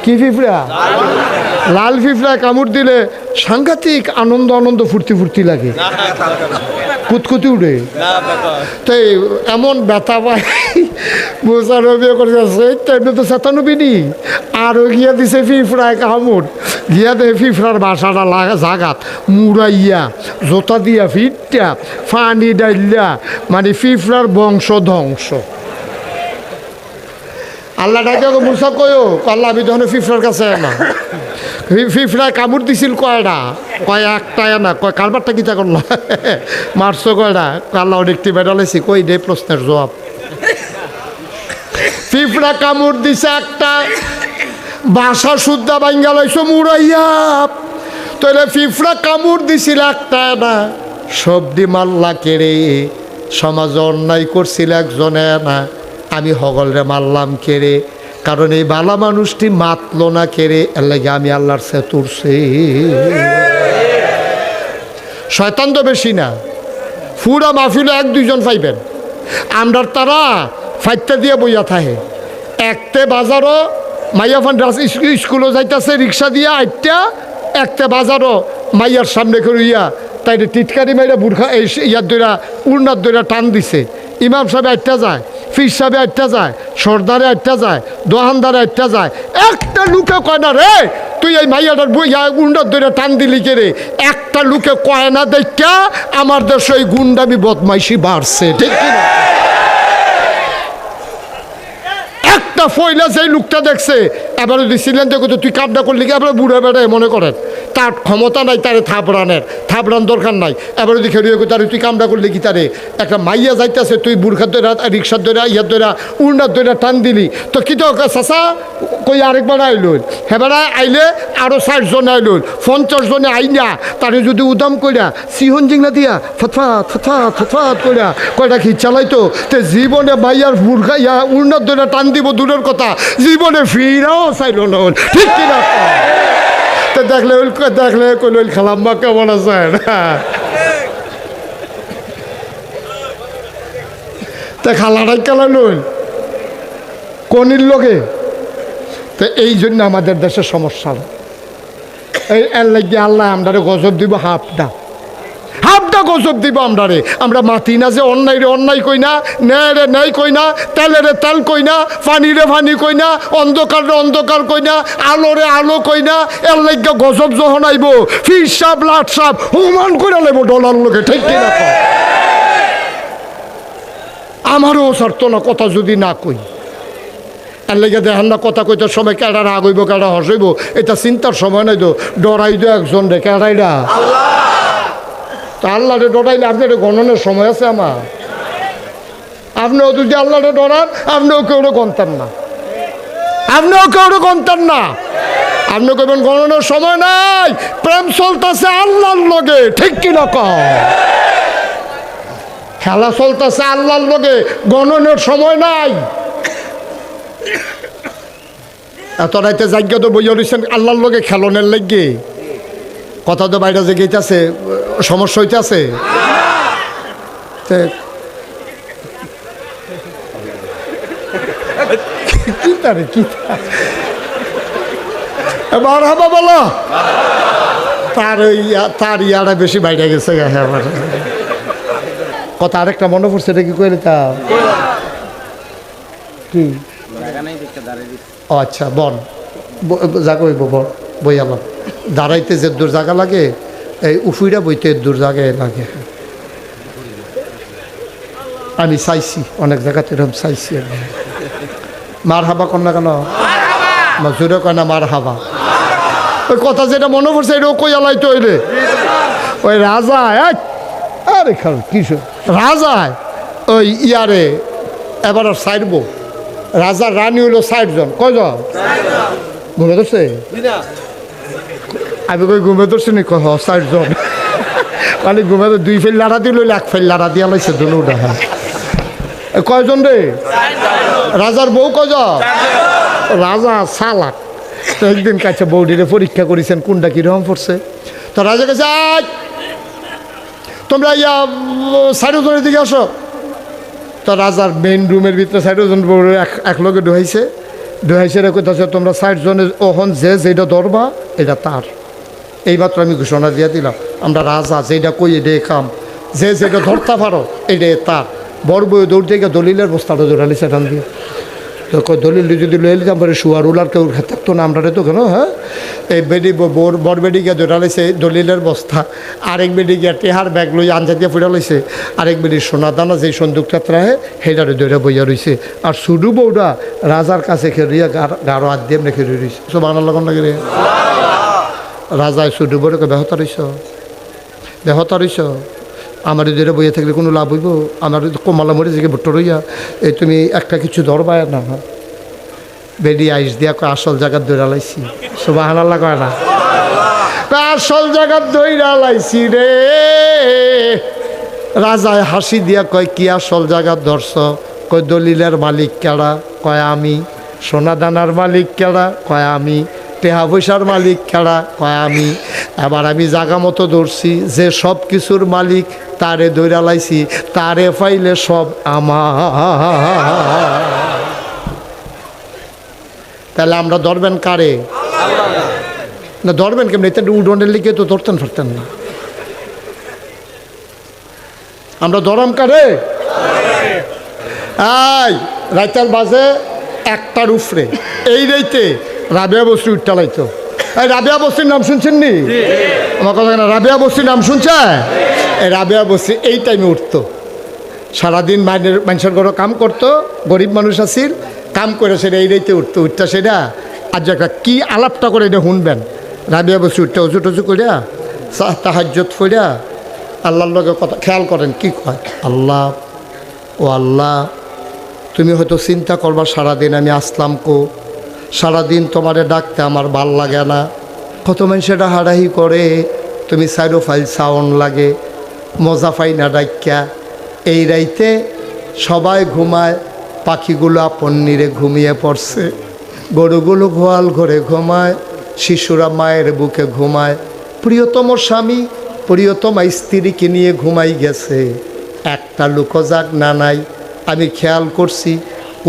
কি পিঁপড়া? লাল পিঁপড়া কামড় দিলে সাংঘাতিক আনন্দ আনন্দ ফুর্তি ফুর্তি লাগে, কুতকুতি উঠে। তাই এমন ব্যথা পায় মোসানবী করেছে তাইলে তো চেতানবিনি আরও গিয়া দিছে পিঁপড়ায় কামড়, গিয়া দেয় পিঁপড়ার বাসাটা জাগাত মুড়াইয়া জোতা দিয়া ফিটটা ফানি ডাইল্লা, মানে পিঁপড়ার বংশ ধ্বংস। আল্লাহ ডাকে মুসা কয়ো আল্লাহ আমি তখন পিঁপড়ার কাছে না, পিঁপড়ায় কামড় দিছিল কয়টা? কয় একটা না। কয় কারবারটা কিতা করলাম মারছো কয়টা? আল্লাহ অনেকটি বেড়ালেছি। কই দে প্রশ্নের জবাব। পিঁপড়া কামড় দিছে একটা, বাসা শুদ্ধা ভাঙ্গা লাইছো মুড়াইয়া। তাহলে পিঁপড়া কামড় দিছিল একটা না, সবজি মাল্লা কেড়ে সমাজ অন্যায় করছিল একজনে না, আমি হগলরে মারলাম কেড়ে, কারণ এই বালা মানুষটি মাতলো না কেড়ে, এর লাগে আমি আল্লাহর সে তুরছে। শয়তান তো বেশি না, ফুরা মাহফিলে এক দুইজন পাইবেন, আমরার তারা ফাইটটা দিয়ে বইয়া থাকে। একতে বাজারও মাইয়া ফান স্কুলও যাইতেছে রিক্সা দিয়ে আইটা, একতে বাজারও মাইয়ার সামনে করিয়া তাই টিটকারি মাইরা বুর্খা এই ইয়ার দইরা উড়নার দইরা টান দিছে। ইমাম সাহেব আটটা যায়, ফির সাহেব আটটা যায়, সর্দারে আটটা যায়, দোহানদারে আটটা যায়, একটা লুকে কয় না রে তুই এই মাইয়াটার উড়নার দইরা টান দিলি কে রে? একটা লুকে কয় না দেখা আমার দেশে এই গুন্ডামি বদমাইশি বাড়ছে, ঠিক কিনা? একটা ফয়লা যেই লোকটা দেখছে এবারে দিছিলেন দেখো তো তুই কামটা করলি কি? এবারে বুড়ে বেড়ায় মনে করেন তার ক্ষমতা নাই তারে থাপড়ান দরকার নাই। এবারে দেখে তারে তুই কামটা করলি কি? তারে একটা মাইয়া যাইতেছে, তুই বুড়খার দইরা রিক্সার দইরা ইয়ার দইরা উড়নার দইরা টান দিলি তো কি তো চাষা কই আরেকবার আইল, হেবারা আইলে আরও 60 জন আইল, 50 জনে আইনা তারে যদি উদাম কইরা সিহন জিংলা দিয়া ফতফাত ফতফাত ফতফাত কইরা কয়টা খিচ চালাইতো, তে জীবনে মাইয়ার বুড়খা ইয়া উড়নার দইরা টান দিব দূরের কথা, জীবনে ফিরাও চাইল না, ঠিক কিনা? তো দেখলে কইল খালাম্মা কেমন আছে না, তা খালাটাই খেলাল কনির লোকে। তো এই জন্য আমাদের দেশের সমস্যা, এই এর লাগে আল্লাহ আমরারে গজব দিব, হাফটা গজব দিব আমরারে। আমরা মাতি না যে অন্যায় রে অন্যায় কই না, ন্যায় রে ন্যায় কই না, তেলে রে তেল কই না, পানি রে পানি কই না, অন্ধকার রে অন্ধকার কই না, আলো রে আলো কই না। এর লাগে গজব যখন আইব ফির সাপ লাট সাপ হুমান করে লাইব ডলার লোকে, ঠিক কিনা? আমারও ছাড়তো না কথা যদি না কই। এর লেগে দেখেন না কথা কইতে সময় কেডা রাগ হইব কেডা হসইব এটা চিন্তার সময় নাই, তো ডরাই দো একজন রে কেডাইরা তা আল্লাহরে ডরাইলে আপনার গণনের সময় আছে আমার? আপনিও যদি আল্লাহরে ডরান আপনিও কেউ গন্তান না, আপনিও কেউ গন্তান না। আপনি কইবেন গণনের সময় নাই, প্রেম চলতেছে আল্লাহর লগে, ঠিক কিনা? খেলা চলতেছে আল্লাহর লগে, গণনের সময় নাই। এত রাইতে জায়গা তো বইয়া রয়েছেন আল্লাহর লগে খেলনের লাগে, কথা তো বাইরে যে গেইতেছে সমস্যা হইতেছে। কি তারে কি এবার হবা বলো তার ইয়ারা বেশি বাইরে গেছে আমার কথা। আরেকটা মনে পড়ছে, এটা কি কইলে তা কি? ও আচ্ছা বন জাগা হইব বই আলাম দাঁড়াইতে যে দূর জায়গা লাগে, এই উফুইরা বইতে দূর জায়গায় লাগে। আমি চাইছি অনেক জায়গাতে এরকম চাইছি। মার হাবা কর না কেন? জোরে কয় না মার হাবা। ওই কথা যেটা মনে পড়ছে এটাও কই আলাই তৈরে ওই রাজা, আরে খাল কিছু রাজা ওই ইয়ারে এবার সাইডবো রাজার রানী হইল 60 জন। কয়জন ঘুমে ধরছে? আমি কই ঘুমে ধরছি নি? 60 জন। মানে ঘুমে 2 ফেল লাড়া দিল, 1 ফেল লাড়া দিয়া লাইছে দুটো দেখা। কয়জন রে? রাজার বউ কয়জন? রাজা চালাক। তো একদিন কাছে বৌডিরে পরীক্ষা করেছেন কোনটা কিরকম পড়ছে। তো রাজা কাছে তোমরা ইয়া 60 জনের দিকে আসো। তো রাজার মেইন রুমের ভিতরে 60 জন বউ এক লগে ঢুকাইছে। দুহাইসের কইতাছে তোমরা 60 জনের ওহন যে যেটা ধরবা এটা তার। এইমাত্র আমি ঘোষণা দিয়ে দিলাম আমরা রাজা, যেটা কই এটা কাম, যে যেটা ধরতে পারো এটা তার। বড় বই দৌড় থেকে দলিলের বস্তাটা ধরালি সেখান দিয়ে তো দলিল যদি লয়ে নিতাম পরে শুয়ার উলার কেউ থাকতো না আমরা তো কেন। হ্যাঁ, এই বেডি বড় বেডি গিয়ে ধরালাইছে দলিলের বস্তা, আরেক বেডি গিয়ে টেহার ব্যাগ লই আঞ্জা দিয়ে ফুটা লাইছে, আরেক বেডি সোনা দানা যেই সন্দুকটা ত্রাহে সেইটারে ধরে বইয়া রয়েছে। আর শুধু বউটা রাজার কাছে খেলিয়া গাঢ় হাত দিয়ে এমনি খেলে রয়েছে। সব আনার লগন লাগে রে রাজায় শুধু বউকে বেহতা রইছ আমার ধরে বইয়া থাকলে কোনো লাভ হইব? আমার কমলা মরে যে ভুট্টো রইয়া এই তুমি একটা কিছু ধরবায় না। বেডি আইস দিয়া কয় আসল জায়গার দৈরা লাইছি। সুবহানাল্লাহ কয় না? আসল জায়গার দৈরা লাইছি রে। রাজায় হাসি দিয়া কয় কি আসল জায়গার ধরছ? কয় দলিলের মালিক কেডা? কয় আমি। সোনা দানার মালিক কেডা? কয় আমি। টেহা পয়সার মালিক কেডা? কয় আমি। এবার আমি জাগা মতো ধরছি, যে সব কিছুর মালিক তারে দৈরা লাইছি, তারে পাইলে সব আমার। তাহলে আমরা ধরবেন কারে? না ধরবেন কেমন? এটা উডনের লিখে তো ধরতেন পারতেন না। আমরা ধরাম কারে? আই রাইতার বাজে 1টার উপরে এই রাইতে রাবেয়া বস্তি উঠতে লাইতো। এই রাবেয়া বস্তির নাম শুনছেন নি? আমার কথা না, রাবেয়া বস্তির নাম শুনছে? এই রাবেয়া বস্তি এই টাইমে উঠতো, সারাদিন মানুষের ঘরে কাম করতো, গরিব মানুষ আছিল, কাম করে সেটা এই রাইতে উঠতো। উঠটা সেটা আজ একটা কী আলাপটা করে এটা শুনবেন। রাবেয়া বস্তি উঠতে অজু টজু করিয়া তাহাজ্জুদ পড়িয়া আল্লাহর লগে কথা খেয়াল করেন কি কয়, আল্লাহ ও আল্লাহ তুমি হয়তো চিন্তা করবা সারাদিন আমি আসলাম কো, সারাদিন তোমারে ডাকতে আমার ভাল লাগে না, কত মানুষেরা হারাহি করে, তুমি সাইডো ফাইল সাউন্ড লাগে, মজা পাই না ডাক্যা। এই রাইতে সবাই ঘুমায়, পাখিগুলো আপন নিরে ঘুমিয়ে পড়ছে, গরুগুলো গোয়াল ঘরে ঘুমায়, শিশুরা মায়ের বুকে ঘুমায়, প্রিয়তম স্বামী প্রিয়তমা স্ত্রীকে নিয়ে ঘুমাই গেছে, একটা লোকজাগ না নাই। আমি খেয়াল করছি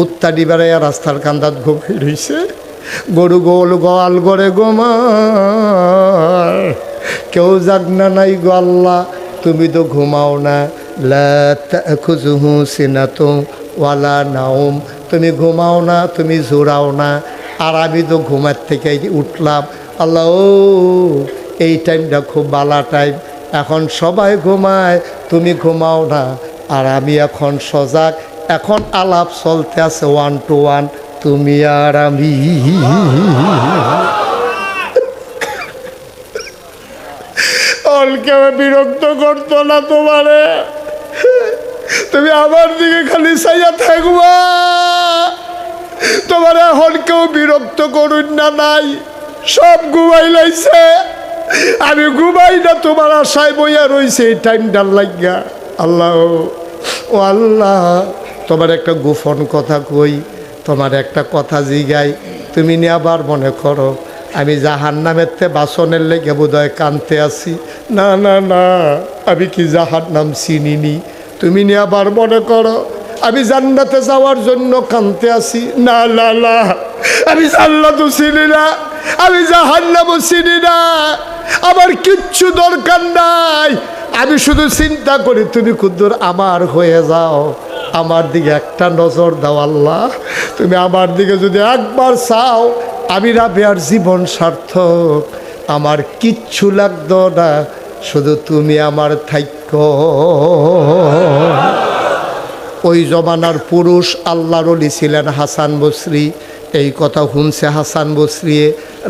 উত্তাডি বেড়াইয়া রাস্তার কান্দাত ঘুমিয়ে রইছে, গরু গোয়াল ঘরে ঘুমায়, কেউ জাগ না নাই গো আল্লাহ তুমি তো ঘুমাও না, লা তাখুযুহু সিনাতুন ওয়ালা নাওম, তুমি ঘুমাও না, তুমি জোরাও না, আর আমি তো ঘুমার থেকে উঠলাম। আল্লাহ ও এই টাইমটা খুব বালা টাইম, এখন সবাই ঘুমায়, তুমি ঘুমাও না, আর আমি এখন সজাগ, এখন আলাপ চলতে আছে 1 to 1 তুমি আর আমি। কেউ বিরক্ত করতো না তোমারে, তুমি আমার দিকে খালি চাইয়া থাকবা, তোমার এখন কেউ বিরক্ত করুন না, নাই সব ঘুমাই লাইছে, আমি ঘুমাই না, তোমার আশায় বইয়া রইছে এই টাইমটার লাগিয়া। আল্লাহ ও আল্লাহ তোমার একটা গোপন কথা কই, তোমার একটা কথা জিগাই, তুমি নিয়ে আবার মনে করো আমি জাহান্নামের বাসনের লেগে বোধহয় কানতে আসি। না না না, আমি কি জাহান্নাম চিনিনি, তুমি নিয়ে আবার মনে করো আমি জান্নাতে যাওয়ার জন্য কানতে আসি। না না না, আমি জান্নাতও চিনি না, আমি জাহান্নামও চিনি না, আমার কিচ্ছু দরকার নাই, আমি শুধু চিন্তা করি তুমি কুদ্দুর আমার হয়ে যাও, আমার দিকে একটা নজর দাও আল্লাহ, তুমি আমার দিকে যদি একবার চাও আমি রাবেয়ার জীবন সার্থক, আমার কিচ্ছু লাগতো না, শুধু তুমি আমার থাইক্য। ওই জমানার পুরুষ আল্লাহর ওলি ছিলেন হাসান বসরি, এই কথা শুনছে হাসান বসরি,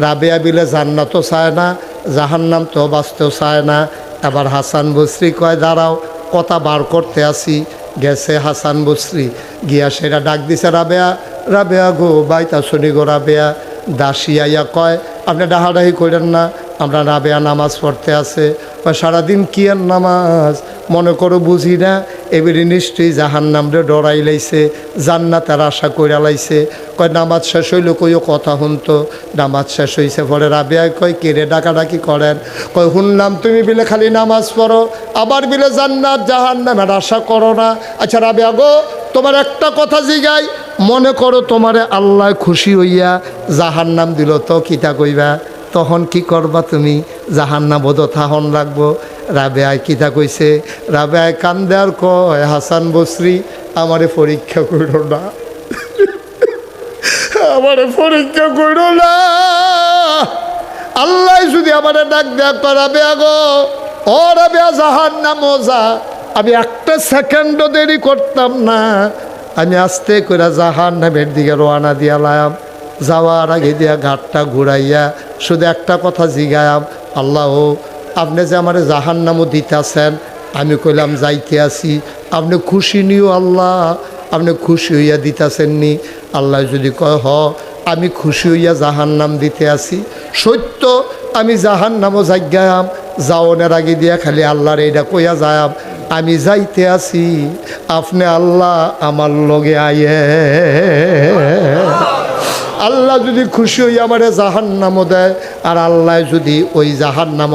রাবেয়া বিলে জান্নাতও চায় না, জাহান্নাম তো বাঁচতেও চায় না। এবার হাসান বসরি কয় দাঁড়াও, কথা বার করতে আসি। গেছে হাসান বসরি, গিয়া সেটা ডাক দিছে রাবেয়া, রাবেয়া গো বাইতা শুনি গো রাবেয়া। দাসী আইয়া কয় আপনি ডাহাডাহি করেন না, আমরা রাবেয়া নামাজ পড়তে আছে। সারাদিন কি আর নামাজ, মনে করো বুঝি না, এবারে নিশ্চয়ই জাহান্নামরে ডরাই লাইছে, জান্নাতের আশা কইরা লাইছে। কয় নামাজ শেষ হইল, কইও কথা শুনতো, নামাজ শেষ হইছে। পরে রাবেয়া কয় কে রে ডাকাডাকি করেন? কয় শুনলাম তুমি বিলে খালি নামাজ পড়ো, আবার বিলে জান্নাত জাহান্নামের আশা করো না। আচ্ছা রাবেয়া গো তোমার একটা কথা জিগাই, মনে করো তোমারে আল্লাহ খুশি হইয়া জাহান্নাম দিল, তো কিতা কইবা? তখন কি করবা তুমি? জাহান্নাম বোধ থাহন রাখবো। রাবেয়ায় কিতা কইছে? রাবেয়ায় কান্দে আর কয়, হাসান বসরি আমারে পরীক্ষা করো না, আমারে পরীক্ষা করো না। আল্লাহ যদি আমারে ডাক দেয়া রাবেয়া গো, ও রাবেয়া জাহান্নাম যা, আমি একটা সেকেন্ডও দেরি করতাম না, আমি আস্তে করে জাহান্নামের দিকে রওনা দিয়ালাম। যাওয়ার আগে দিয়া ঘাটটা ঘুরাইয়া শুধু একটা কথা জিগায়াম, আল্লাহ আপনি যে আমার জাহান্নামও দিতেছেন, আমি কইলাম যাইতে আসি, আপনি খুশি নিও আল্লাহ, আপনি খুশি হইয়া দিতেছেন নি? আল্লাহ যদি কয় হ আমি খুশি হইয়া জাহান্নাম দিতে আসি, সত্য আমি জাহান্নামও যাইগায়াম, যাওনের আগে দিয়া খালি আল্লাহর এইটা কইয়া যায়াম, আমি যাইতে আসি, আপনি আল্লাহ আমার লগে আইয়ে। আল্লাহ যদি খুশি হইয়া আমারে জাহান্নামও দেয়, আর আল্লাহ যদি ওই জাহান্নাম